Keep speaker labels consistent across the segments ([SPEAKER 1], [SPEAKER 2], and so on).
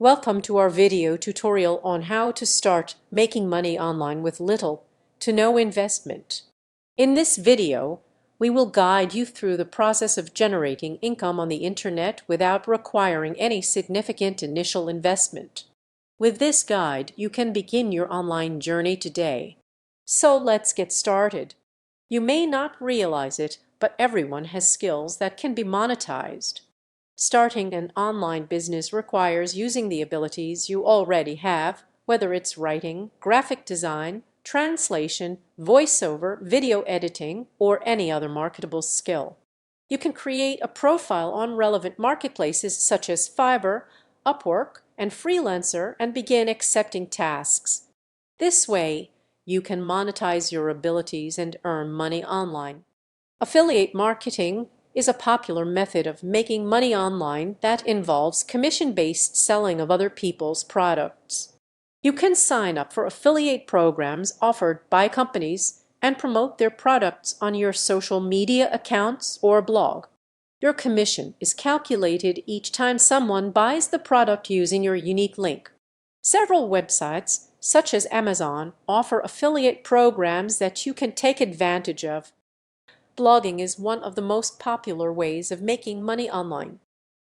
[SPEAKER 1] Welcome to our video tutorial on how to start making money online with little to no investment. In this video, we will guide you through the process of generating income on the internet without requiring any significant initial investment. With this guide, you can begin your online journey today. So let's get started. You may not realize it, but everyone has skills that can be monetized. Starting an online business requires using the abilities you already have, whether it's writing, graphic design, translation, voiceover, video editing, or any other marketable skill. You can create a profile on relevant marketplaces such as Fiverr, Upwork, and Freelancer and begin accepting tasks. This way, you can monetize your abilities and earn money online. Affiliate marketing is a popular method of making money online that involves commission-based selling of other people's products. You can sign up for affiliate programs offered by companies and promote their products on your social media accounts or blog. Your commission is calculated each time someone buys the product using your unique link. Several websites, such as Amazon, offer affiliate programs that you can take advantage of. Blogging is one of the most popular ways of making money online.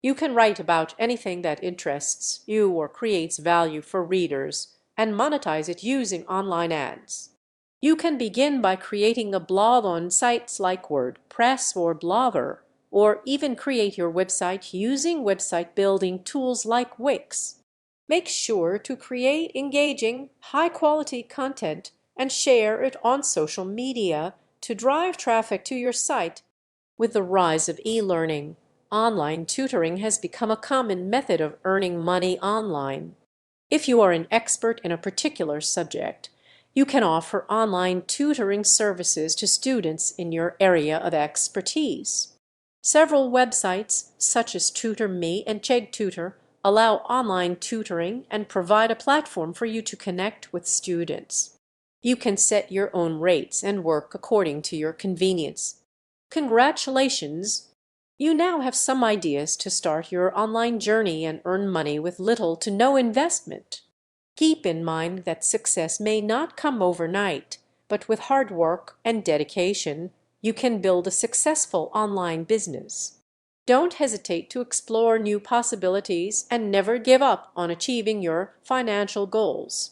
[SPEAKER 1] You can write about anything that interests you or creates value for readers and monetize it using online ads. You can begin by creating a blog on sites like WordPress or Blogger, or even create your website using website building tools like Wix. Make sure to create engaging, high-quality content and share it on social media to drive traffic to your site. With the rise of e-learning, online tutoring has become a common method of earning money online. If you are an expert in a particular subject, you can offer online tutoring services to students in your area of expertise. Several websites, such as TutorMe and CheggTutor, allow online tutoring and provide a platform for you to connect with students. You can set your own rates and work according to your convenience. Congratulations! You now have some ideas to start your online journey and earn money with little to no investment. Keep in mind that success may not come overnight, but with hard work and dedication, you can build a successful online business. Don't hesitate to explore new possibilities and never give up on achieving your financial goals.